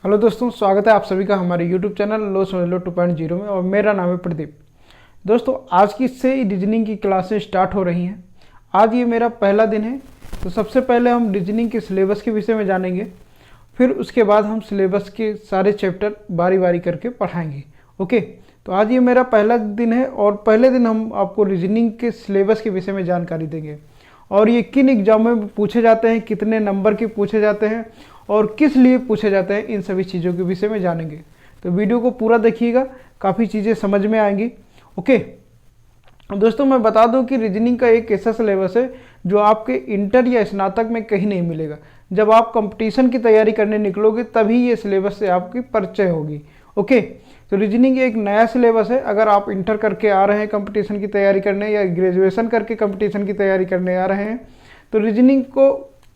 Hello दोस्तों, स्वागत है आप सभी का हमारे YouTube चैनल लो समझ लो 2.0 में। और मेरा नाम है प्रदीप। दोस्तों, आज की से रीजनिंग की क्लासें स्टार्ट हो रही हैं। आज ये मेरा पहला दिन है। तो सबसे पहले हम रीजनिंग के सिलेबस के विषय में जानेंगे, फिर उसके बाद हम सिलेबस के सारे चैप्टर बारी बारी करके पढ़ाएंगे। ओके, तो आज ये मेरा पहला दिन है और पहले दिन हम आपको रीजनिंग के सिलेबस के विषय में जानकारी देंगे और ये किन एग्जामों में पूछे जाते हैं, कितने नंबर के पूछे जाते हैं और किस लिए पूछे जाते हैं, इन सभी चीज़ों के विषय में जानेंगे। तो वीडियो को पूरा देखिएगा, काफ़ी चीज़ें समझ में आएंगी। ओके दोस्तों, मैं बता दूं कि रीजनिंग का एक ऐसा सिलेबस है जो आपके इंटर या स्नातक में कहीं नहीं मिलेगा। जब आप कंपटीशन की तैयारी करने निकलोगे तभी ये सिलेबस से आपकी परिचय होगी। ओके, तो रीजनिंग एक नया सिलेबस है। अगर आप इंटर करके आ रहे हैं कंपटीशन की तैयारी करने या ग्रेजुएशन करके कंपटीशन की तैयारी करने आ रहे हैं तो रीजनिंग को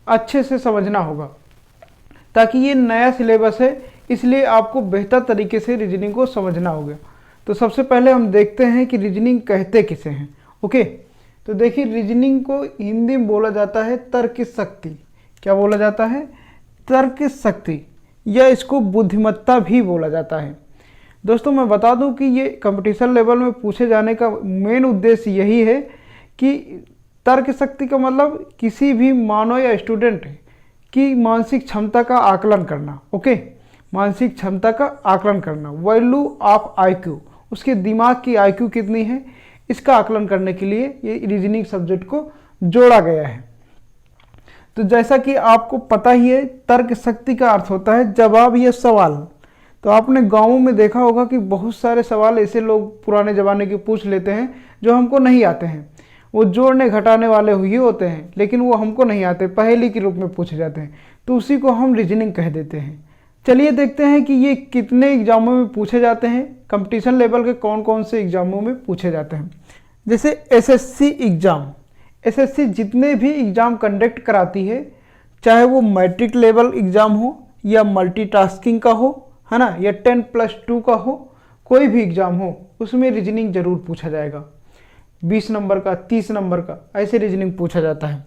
अच्छे से समझना होगा, ताकि ये नया सिलेबस है इसलिए आपको बेहतर तरीके से रीजनिंग को समझना होगा। तो सबसे पहले हम देखते हैं कि रीजनिंग कहते किसे हैं। ओके, तो देखिए, रीजनिंग को हिंदी में बोला जाता है तर्क शक्ति। क्या बोला जाता है? तर्क शक्ति, या इसको बुद्धिमत्ता भी बोला जाता है। दोस्तों, मैं बता दूं कि ये कंपटीशन लेवल में पूछे जाने का मेन उद्देश्य यही है कि तर्क शक्ति का मतलब किसी भी मानव या स्टूडेंट की मानसिक क्षमता का आकलन करना। ओके, मानसिक क्षमता का आकलन करना, वैल्यू ऑफ आईक्यू, उसके दिमाग की आईक्यू कितनी है, इसका आकलन करने के लिए ये रीजनिंग सब्जेक्ट को जोड़ा गया है। तो जैसा कि आपको पता ही है, तर्क शक्ति का अर्थ होता है जवाब या सवाल। तो आपने गाँवों में देखा होगा कि बहुत सारे सवाल ऐसे लोग पुराने ज़माने के पूछ लेते हैं जो हमको नहीं आते हैं। वो जोड़ने घटाने वाले ही होते हैं, लेकिन वो हमको नहीं आते, पहेली के रूप में पूछे जाते हैं, तो उसी को हम रीजनिंग कह देते हैं। चलिए देखते हैं कि ये कितने एग्जामों में पूछे जाते हैं, कंपटीशन लेवल के कौन कौन से एग्जामों में पूछे जाते हैं। जैसे एसएससी एग्ज़ाम, एसएससी जितने भी एग्ज़ाम कंडक्ट कराती है, चाहे वो मैट्रिक लेवल एग्ज़ाम हो या मल्टीटास्किंग का हो, है ना, या 10+2 का हो, कोई भी एग्ज़ाम हो, उसमें रीजनिंग जरूर पूछा जाएगा। 20 नंबर का, 30 नंबर का, ऐसे रीजनिंग पूछा जाता है।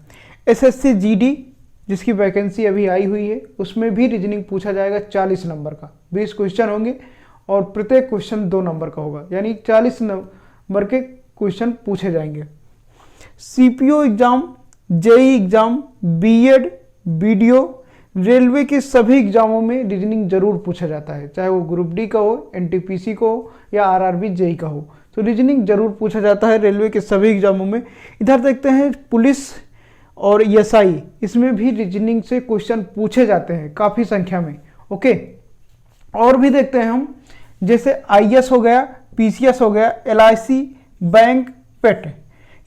एसएससी जीडी जिसकी वैकेंसी अभी आई हुई है, उसमें भी रीजनिंग पूछा जाएगा 40 नंबर का। 20 क्वेश्चन होंगे और प्रत्येक क्वेश्चन 2 नंबर का होगा, यानी 40 नंबर के क्वेश्चन पूछे जाएंगे। CPO exam, JE exam, BEd, BDO, railway के सभी एग्जामों में रीजनिंग जरूर पूछा जाता है, चाहे वो ग्रुप डी का हो, एनटीपीसी का हो या आरआरबी जेई का हो। तो रीजनिंग जरूर पूछा जाता है रेलवे के सभी एग्जामों में। इधर देखते हैं पुलिस और एसआई, इसमें भी रीजनिंग से क्वेश्चन पूछे जाते हैं काफ़ी संख्या में। ओके, और भी देखते हैं हम, जैसे आईएएस हो गया, पीसीएस हो गया, एलआईसी, बैंक, पेट,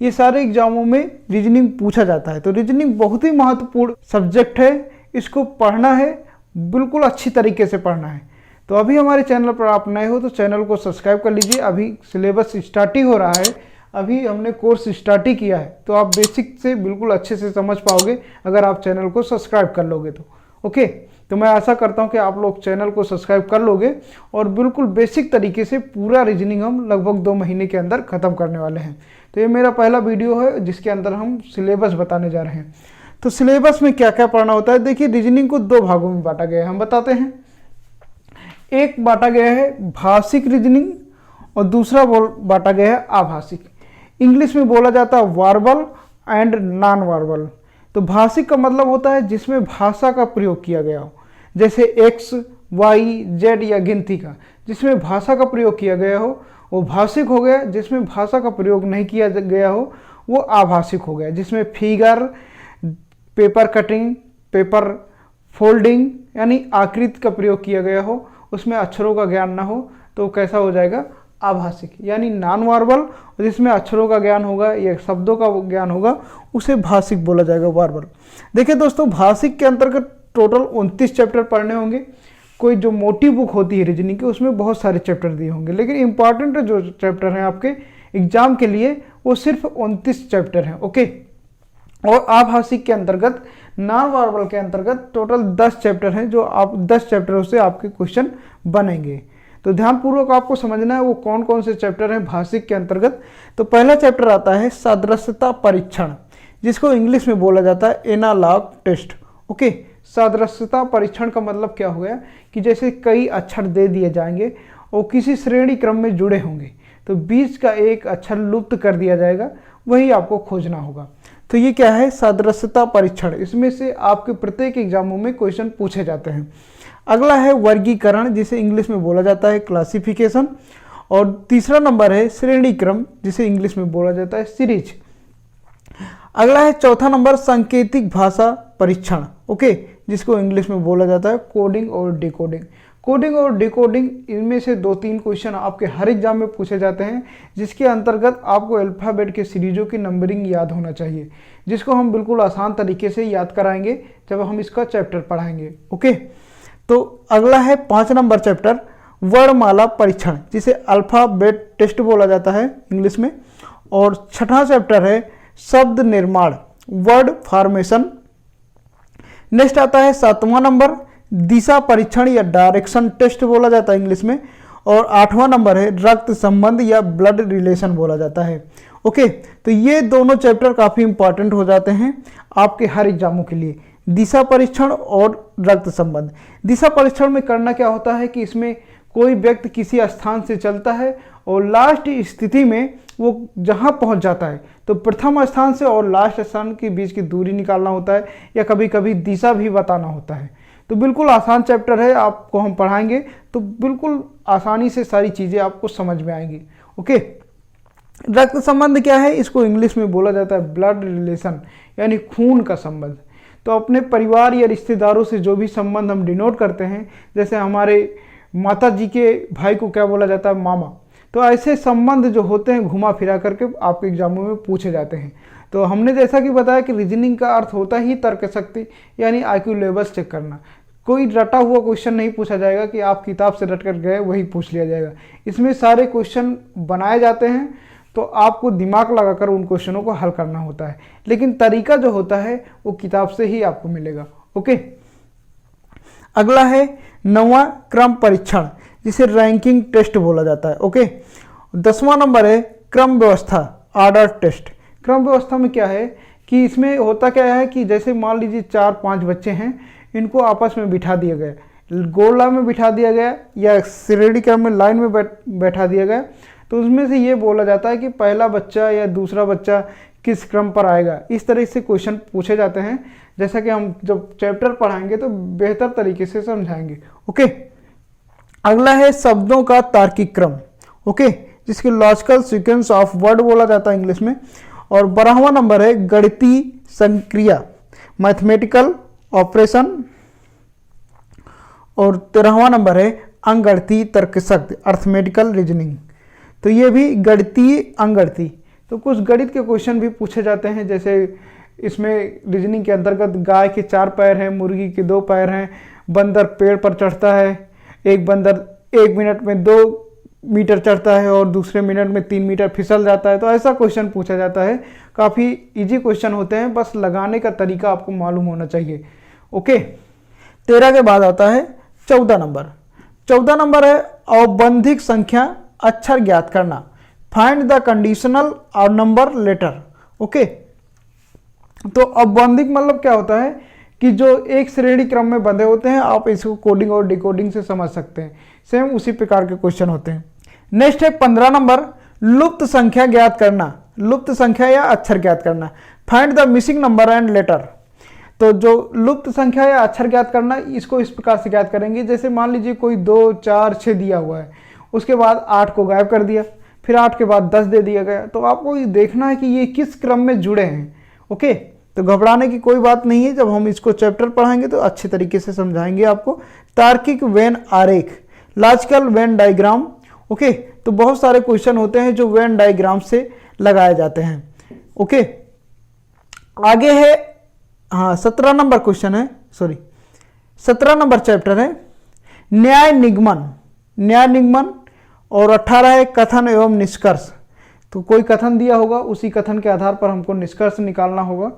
ये सारे एग्जामों में रीजनिंग पूछा जाता है। तो रीजनिंग बहुत ही महत्वपूर्ण सब्जेक्ट है, इसको पढ़ना है, बिल्कुल अच्छी तरीके से पढ़ना है। तो अभी हमारे चैनल पर आप नए हो तो चैनल को सब्सक्राइब कर लीजिए। अभी सिलेबस स्टार्ट ही हो रहा है, अभी हमने कोर्स स्टार्ट ही किया है, तो आप बेसिक से बिल्कुल अच्छे से समझ पाओगे अगर आप चैनल को सब्सक्राइब कर लोगे तो। ओके, तो मैं आशा करता हूं कि आप लोग चैनल को सब्सक्राइब कर लोगे और बिल्कुल बेसिक तरीके से पूरा रीजनिंग हम लगभग 2 महीने के अंदर ख़त्म करने वाले हैं। तो ये मेरा पहला वीडियो है जिसके अंदर हम सिलेबस बताने जा रहे हैं। तो सिलेबस में क्या क्या पढ़ना होता है, देखिए, रीजनिंग को 2 भागों में बांटा गया है, हम बताते हैं। एक बांटा गया है भाषिक रीजनिंग और दूसरा बांटा गया है आभाषिक। इंग्लिश में बोला जाता है वर्बल एंड नॉन वर्बल। तो भाषिक का मतलब होता है जिसमें भाषा का प्रयोग किया गया हो, जैसे एक्स, वाई, जेड या गिनती का, जिसमें भाषा का प्रयोग किया गया हो वो भाषिक हो गया। जिसमें भाषा का प्रयोग नहीं किया गया हो वो आभाषिक हो गया। जिसमें figure, paper cutting, paper folding यानी आकृति का प्रयोग किया गया हो, उसमें अक्षरों का ज्ञान ना हो, तो कैसा हो जाएगा? आभाषिक, यानी नॉन वर्बल। जिसमें अक्षरों का ज्ञान होगा या शब्दों का ज्ञान होगा उसे भाषिक बोला जाएगा, वर्बल। देखिए दोस्तों, भाषिक के अंतर्गत टोटल 29 चैप्टर पढ़ने होंगे। कोई जो मोटी बुक होती है रीजनिंग की उसमें बहुत सारे चैप्टर दिए होंगे, लेकिन इंपॉर्टेंट जो चैप्टर हैं आपके एग्जाम के लिए वो सिर्फ 29 चैप्टर हैं। ओके, और आभाषिक के अंतर्गत, नॉन वर्बल के अंतर्गत टोटल 10 चैप्टर हैं, जो आप 10 चैप्टरों से आपके क्वेश्चन बनेंगे। तो ध्यानपूर्वक आपको समझना है वो कौन कौन से चैप्टर हैं भाषिक के अंतर्गत। तो पहला चैप्टर आता है सदृशता परीक्षण, जिसको इंग्लिश में बोला जाता है एनालॉग टेस्ट। ओके, सदृशता परीक्षण का मतलब क्या हो गया कि जैसे कई अक्षर दे दिए जाएंगे और किसी श्रेणी क्रम में जुड़े होंगे, तो बीच का एक अक्षर लुप्त कर दिया जाएगा, वही आपको खोजना होगा। तो ये क्या है, सदृशता परीक्षण। इसमें से आपके प्रत्येक एग्जामों में क्वेश्चन पूछे जाते हैं। अगला है वर्गीकरण, जिसे इंग्लिश में बोला जाता है क्लासिफिकेशन। और तीसरा नंबर है श्रेणी क्रम, जिसे इंग्लिश में बोला जाता है सीरीज। अगला है चौथा नंबर सांकेतिक भाषा परीक्षण, ओके, जिसको इंग्लिश में बोला जाता है कोडिंग और डिकोडिंग। कोडिंग और डिकोडिंग, इनमें से 2-3 क्वेश्चन आपके हर एग्जाम में पूछे जाते हैं, जिसके अंतर्गत आपको अल्फ़ाबेट के सीरीजों की नंबरिंग याद होना चाहिए, जिसको हम बिल्कुल आसान तरीके से याद कराएंगे जब हम इसका चैप्टर पढ़ाएंगे, ओके। तो अगला है 5 नंबर चैप्टर वर्णमाला परीक्षण, जिसे अल्फ़ाबेट टेस्ट बोला जाता है इंग्लिश में। और 6वां चैप्टर है शब्द निर्माण, वर्ड फॉर्मेशन। नेक्स्ट आता है 7वां नंबर दिशा परीक्षण या डायरेक्शन टेस्ट बोला जाता है इंग्लिश में। और 8वां नंबर है रक्त संबंध या ब्लड रिलेशन बोला जाता है, ओके। तो ये दोनों चैप्टर काफ़ी इंपॉर्टेंट हो जाते हैं आपके हर एग्जामों के लिए, दिशा परीक्षण और रक्त संबंध। दिशा परीक्षण में करना क्या होता है कि इसमें कोई व्यक्ति किसी स्थान से चलता है और लास्ट स्थिति में वो जहाँ पहुँच जाता है, तो प्रथम स्थान से और लास्ट स्थान के बीच की दूरी निकालना होता है, या कभी कभी दिशा भी बताना होता है। तो बिल्कुल आसान चैप्टर है, आपको हम पढ़ाएंगे तो बिल्कुल आसानी से सारी चीज़ें आपको समझ में आएंगी, ओके। रक्त संबंध क्या है, इसको इंग्लिश में बोला जाता है ब्लड रिलेशन, यानी खून का संबंध। तो अपने परिवार या रिश्तेदारों से जो भी संबंध हम डिनोट करते हैं, जैसे हमारे माता जी के भाई को क्या बोला जाता है, मामा। तो ऐसे संबंध जो होते हैं घुमा फिरा करके आपके एग्जामों में पूछे जाते हैं। तो हमने जैसा कि बताया कि रीजनिंग का अर्थ होता ही तर्क शक्ति, यानी आईक्यू लेवल्स चेक करना। कोई रटा हुआ क्वेश्चन नहीं पूछा जाएगा कि आप किताब से रट कर गए वही पूछ लिया जाएगा। इसमें सारे क्वेश्चन बनाए जाते हैं, तो आपको दिमाग लगाकर उन क्वेश्चनों को हल करना होता है, लेकिन तरीका जो होता है वो किताब से ही आपको मिलेगा, ओके। अगला है 9वां क्रम परीक्षण, जिसे रैंकिंग टेस्ट बोला जाता है, ओके। 10वां नंबर है क्रम व्यवस्था, ऑर्डर टेस्ट। क्रम व्यवस्था में क्या है कि इसमें होता क्या है कि जैसे मान लीजिए 4-5 बच्चे हैं, इनको आपस में बिठा दिया गया, गोला में बिठा दिया गया या श्रेणी क्रम में लाइन में बैठा दिया गया, तो उसमें से ये बोला जाता है कि पहला बच्चा या दूसरा बच्चा किस क्रम पर आएगा। इस तरह से क्वेश्चन पूछे जाते हैं, जैसा कि हम जब चैप्टर पढ़ाएंगे तो बेहतर तरीके से समझाएंगे, ओके। अगला है शब्दों का तार्किक क्रम, ओके, जिसके लॉजिकल सीक्वेंस ऑफ वर्ड बोला जाता है इंग्लिश में। और 12वां नंबर है गणितीय संक्रिया, मैथमेटिकल ऑपरेशन। और 13वां नंबर है अंगगणितीय तर्कशक्ति, अर्थमेटिकल रीजनिंग। तो ये भी गणितीय अंगगणितीय, तो कुछ गणित के क्वेश्चन भी पूछे जाते हैं, जैसे इसमें रीजनिंग के अंतर्गत गाय के 4 पैर हैं, मुर्गी के 2 पैर हैं, बंदर पेड़ पर चढ़ता है, एक बंदर 1 मिनट में 2 मीटर चढ़ता है और दूसरे मिनट में 3 मीटर फिसल जाता है। तो ऐसा क्वेश्चन पूछा जाता है, काफ़ी इजी क्वेश्चन होते हैं, बस लगाने का तरीका आपको मालूम होना चाहिए, ओके। 13 के बाद आता है 14 नंबर। 14 नंबर है औबंधिक संख्या अक्षर ज्ञात करना, फाइंड द कंडीशनल और नंबर लेटर, ओके। तो औबंधिक मतलब क्या होता है कि जो एक श्रेणी क्रम में बंधे होते हैं, आप इसको कोडिंग और डिकोडिंग से समझ सकते हैं, सेम उसी प्रकार के क्वेश्चन होते हैं। नेक्स्ट है 15 नंबर लुप्त संख्या ज्ञात करना, लुप्त संख्या या अक्षर ज्ञात करना, find the missing number and later. तो जो लुप्त संख्या या अक्षर ज्ञात करना, इसको इस प्रकार से ज्ञात करेंगे, जैसे मान लीजिए कोई 2, 4, 6 दिया हुआ है, उसके बाद 8 को गायब कर दिया, फिर 8 के बाद 10 दे दिया गया, तो आपको ये देखना है कि ये किस क्रम में जुड़े हैं, ओके। तो घबराने की कोई बात नहीं है, जब हम इसको चैप्टर पढ़ाएंगे तो अच्छे तरीके से समझाएंगे आपको। तार्किक वेन आरेख, लॉजिकल वेन डायग्राम, ओके। तो बहुत सारे क्वेश्चन होते हैं जो वेन डायग्राम से लगाए जाते हैं, ओके। आगे है, हाँ 17 नंबर क्वेश्चन है, 17 नंबर चैप्टर है न्याय निगमन, न्याय निगमन। और 18 है कथन एवं निष्कर्ष। तो कोई कथन दिया होगा, उसी कथन के आधार पर हमको निष्कर्ष निकालना होगा।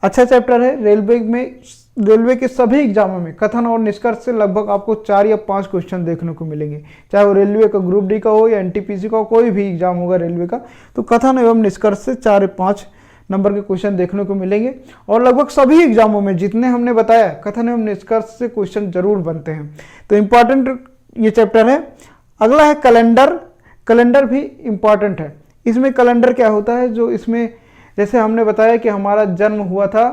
अच्छा चैप्टर है। रेलवे के सभी एग्जामों में कथन और निष्कर्ष से लगभग आपको 4 या 5 क्वेश्चन देखने को मिलेंगे, चाहे वो रेलवे का ग्रुप डी का हो या एनटीपीसी का, कोई भी एग्जाम होगा रेलवे का, तो कथन एवं निष्कर्ष से 4 या 5 नंबर के क्वेश्चन देखने को मिलेंगे। और लगभग सभी एग्जामों में जितने हमने बताया कथन एवं निष्कर्ष से क्वेश्चन जरूर बनते हैं। तो इम्पॉर्टेंट ये चैप्टर है। अगला है कैलेंडर। कैलेंडर भी इम्पॉर्टेंट है। इसमें कैलेंडर क्या होता है, जो इसमें जैसे हमने बताया कि हमारा जन्म हुआ था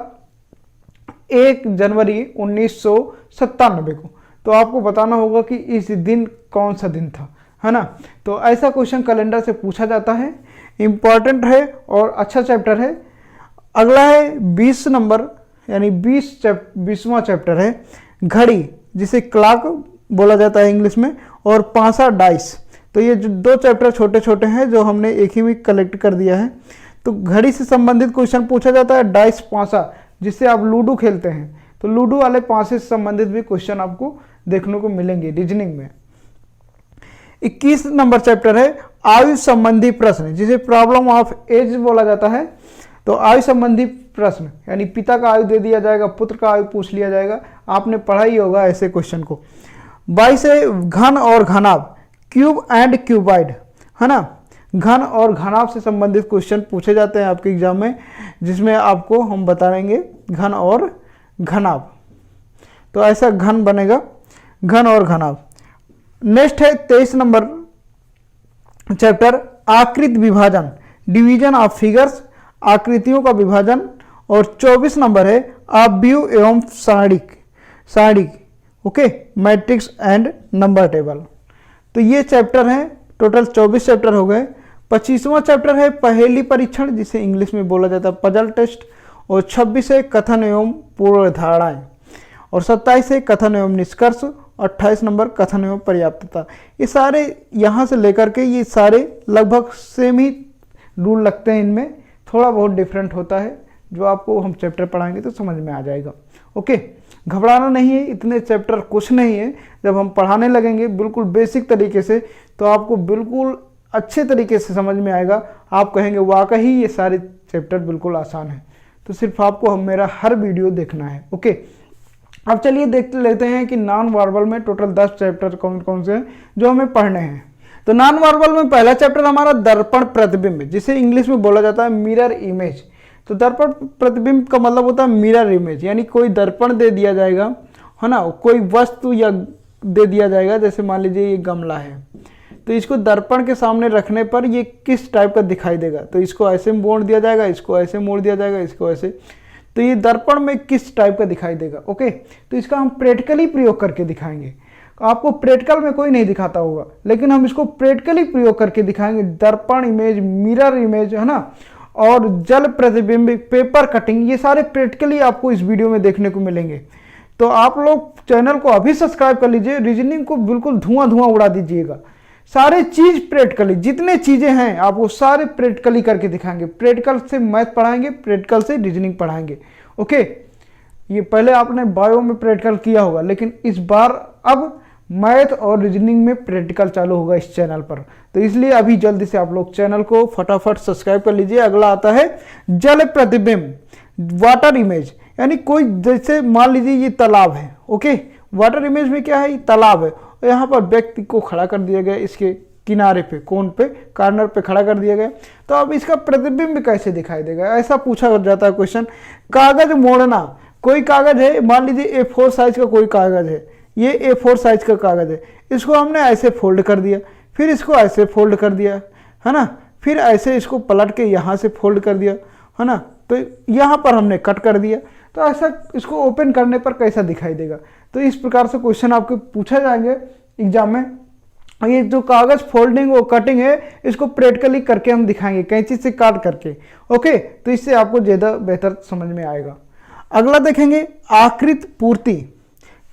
1 जनवरी 1997 को, तो आपको बताना होगा कि इस दिन कौन सा दिन था, है ना। तो ऐसा क्वेश्चन कैलेंडर से पूछा जाता है, इम्पॉर्टेंट है और अच्छा चैप्टर है। अगला है 20 नंबर यानी 20वां चैप्टर है घड़ी, जिसे क्लॉक बोला जाता है इंग्लिश में, और पांसा डाइस। तो ये जो 2 चैप्टर छोटे छोटे हैं जो हमने एक ही में कलेक्ट कर दिया है। तो घड़ी से संबंधित क्वेश्चन पूछा जाता है, डाइस पांसा जिससे आप लूडो खेलते हैं, तो लूडो वाले पांसे से संबंधित भी क्वेश्चन आपको देखने को मिलेंगे रीजनिंग में। 21 नंबर चैप्टर है आयु संबंधी प्रश्न, जिसे प्रॉब्लम ऑफ एज बोला जाता है। तो आयु संबंधी प्रश्न यानी पिता का आयु दे दिया जाएगा, पुत्र का आयु पूछ लिया जाएगा, आपने पढ़ा ही होगा ऐसे क्वेश्चन को। 22 है घन और घनाभ, क्यूब एंड क्यूबाइड, है ना। घन और घनाभ से संबंधित क्वेश्चन पूछे जाते हैं आपके एग्जाम में, जिसमें आपको हम बताएंगे घन और घनाभ। तो ऐसा घन बनेगा, घन और घनाभ। नेक्स्ट है 23 नंबर चैप्टर आकृति विभाजन, डिवीजन ऑफ फिगर्स, आकृतियों का विभाजन। और 24 नंबर है अवयव एवं सारणिक, okay, matrix and number table. तो ये चैप्टर हैं, टोटल 24 चैप्टर हो गए। 25वां चैप्टर है पहेली परीक्षण, जिसे इंग्लिश में बोला जाता है पजल टेस्ट। और 26 है कथन एवं पूर्वधारणाएं। और 27 है कथन एवं निष्कर्ष। 28 नंबर कथन एवं पर्याप्तता। ये सारे यहाँ से लेकर के ये सारे लगभग सेम ही रूल लगते हैं, इनमें थोड़ा बहुत डिफरेंट होता है, जो आपको हम चैप्टर पढ़ाएंगे तो समझ में आ जाएगा। ओके, घबराना नहीं है, इतने चैप्टर कुछ नहीं है। जब हम पढ़ाने लगेंगे बिल्कुल बेसिक तरीके से, तो आपको बिल्कुल अच्छे तरीके से समझ में आएगा। आप कहेंगे वाकई ये सारे चैप्टर बिल्कुल आसान है। तो सिर्फ आपको मेरा हर वीडियो देखना है। ओके, अब चलिए देख लेते हैं कि नॉन वर्बल में टोटल 10 चैप्टर कौन कौन से हैं जो हमें पढ़ने हैं। तो नॉन वर्बल में पहला चैप्टर हमारा दर्पण प्रतिबिंब, जिसे इंग्लिश में बोला जाता है मिरर इमेज। तो दर्पण प्रतिबिंब का मतलब होता है मिरर इमेज, यानी कोई दर्पण दे दिया जाएगा, है ना, कोई वस्तु या दे दिया जाएगा। जैसे मान लीजिए ये गमला है, तो इसको दर्पण के सामने रखने पर ये किस टाइप का दिखाई देगा। तो इसको ऐसे मोड़ दिया जाएगा, इसको ऐसे मोड़ दिया जाएगा, इसको ऐसे, तो ये दर्पण में किस टाइप का दिखाई देगा। ओके, तो इसका हम प्रैक्टिकली प्रयोग करके दिखाएंगे। आपको प्रैक्टिकल में कोई नहीं दिखाता होगा, लेकिन हम इसको प्रैक्टिकली प्रयोग करके दिखाएंगे। दर्पण इमेज, मिरर इमेज, है ना, और जल प्रतिबिंब, पेपर कटिंग, ये सारे प्रैक्टिकली आपको इस वीडियो में देखने को मिलेंगे। तो आप लोग चैनल को अभी सब्सक्राइब कर लीजिए, रीजनिंग को बिल्कुल धुआं उड़ा दीजिएगा। सारे चीज प्रैक्टिकली, जितने चीजें हैं आपको सारे प्रैक्टिकली करके दिखाएंगे। प्रैक्टिकल से मैथ पढ़ाएंगे, प्रैक्टिकल से रीजनिंग पढ़ाएंगे। ओके, ये पहले आपने बायो में प्रैक्टिकल किया होगा, लेकिन इस बार अब मैथ और रीजनिंग में प्रैक्टिकल चालू होगा इस चैनल पर। तो इसलिए अभी जल्दी से आप लोग चैनल को फटाफट सब्सक्राइब कर लीजिए। अगला आता है जल प्रतिबिंब, वाटर इमेज, यानी कोई जैसे मान लीजिए ये तालाब है। ओके, वाटर इमेज में क्या है, तालाब है, यहाँ पर व्यक्ति को खड़ा कर दिया गया, इसके किनारे पे, कोन पे, कॉर्नर पे खड़ा कर दिया गया। तो अब इसका प्रतिबिंब कैसे दिखाई देगा, ऐसा पूछा जाता है क्वेश्चन। कागज मोड़ना, कोई कागज है, मान लीजिए A4 साइज का कोई कागज है, ये A4 साइज का कागज है, इसको हमने ऐसे फोल्ड कर दिया, फिर इसको ऐसे फोल्ड कर दिया, है ना, फिर ऐसे इसको पलट के यहाँ से फोल्ड कर दिया, है ना, तो यहाँ पर हमने कट कर दिया। तो ऐसा इसको ओपन करने पर कैसा दिखाई देगा। तो इस प्रकार से क्वेश्चन आपके पूछा जाएंगे एग्जाम में। ये जो कागज फोल्डिंग और कटिंग है, इसको प्रैक्टिकली करके हम दिखाएंगे, कैंची से काट करके। ओके, तो इससे आपको ज़्यादा बेहतर समझ में आएगा। अगला देखेंगे आकृति पूर्ति,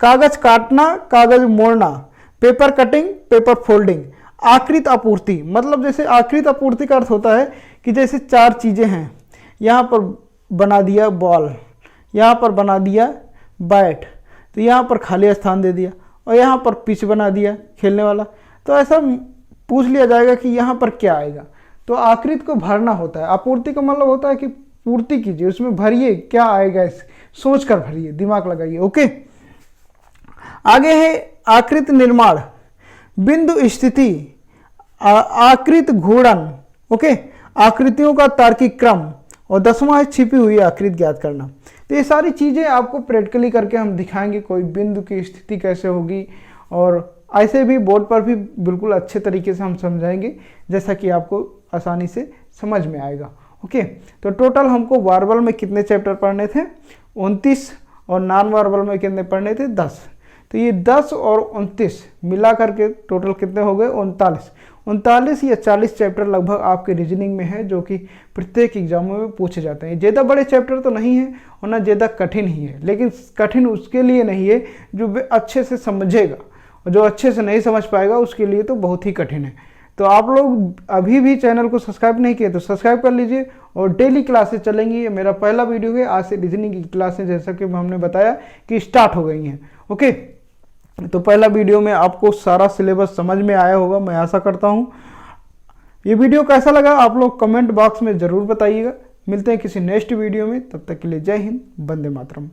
कागज काटना, कागज मोड़ना, पेपर कटिंग, पेपर फोल्डिंग। आकृति आपूर्ति मतलब जैसे आकृति आपूर्ति का अर्थ होता है कि जैसे 4 चीज़ें हैं, यहाँ पर बना दिया बॉल, यहाँ पर बना दिया बैट, तो यहाँ पर खाली स्थान दे दिया, और यहाँ पर पिच बना दिया खेलने वाला। तो ऐसा पूछ लिया जाएगा कि यहाँ पर क्या आएगा। तो आकृति को भरना होता है। आपूर्ति का मतलब होता है कि पूर्ति कीजिए, उसमें भरिए, क्या आएगा इस सोच कर भरिए, दिमाग लगाइए। ओके, आगे है आकृति निर्माण, बिंदु स्थिति, आकृति घूर्णन, ओके, आकृतियों का तार्किक क्रम, और 10वां है छिपी हुई आकृति ज्ञात करना। तो ये सारी चीज़ें आपको प्रैक्टिकली करके हम दिखाएंगे, कोई बिंदु की स्थिति कैसे होगी, और ऐसे भी बोर्ड पर भी बिल्कुल अच्छे तरीके से हम समझाएंगे, जैसा कि आपको आसानी से समझ में आएगा। ओके, तो टोटल हमको वार्बल में कितने चैप्टर पढ़ने थे? 29, और नॉन वार्बल में कितने पढ़ने थे? 10। तो ये 10 और 29 मिला करके टोटल कितने हो गए? 39 या 40 चैप्टर लगभग आपके रीजनिंग में है, जो कि प्रत्येक एग्जामों में पूछे जाते हैं। ज़्यादा बड़े चैप्टर तो नहीं है और ना ज़्यादा कठिन ही है, लेकिन कठिन उसके लिए नहीं है जो अच्छे से समझेगा, और जो अच्छे से नहीं समझ पाएगा उसके लिए तो बहुत ही कठिन है। तो आप लोग अभी भी चैनल को सब्सक्राइब नहीं किए तो सब्सक्राइब कर लीजिए, और डेली क्लासेस चलेंगी। ये मेरा पहला वीडियो है, आज से रीजनिंग की क्लासेस जैसा कि हमने बताया कि स्टार्ट हो गई हैं। ओके, तो पहला वीडियो में आपको सारा सिलेबस समझ में आया होगा, मैं आशा करता हूँ। ये वीडियो कैसा लगा आप लोग कमेंट बॉक्स में ज़रूर बताइएगा। मिलते हैं किसी नेक्स्ट वीडियो में, तब तक के लिए जय हिंद, वंदे मातरम।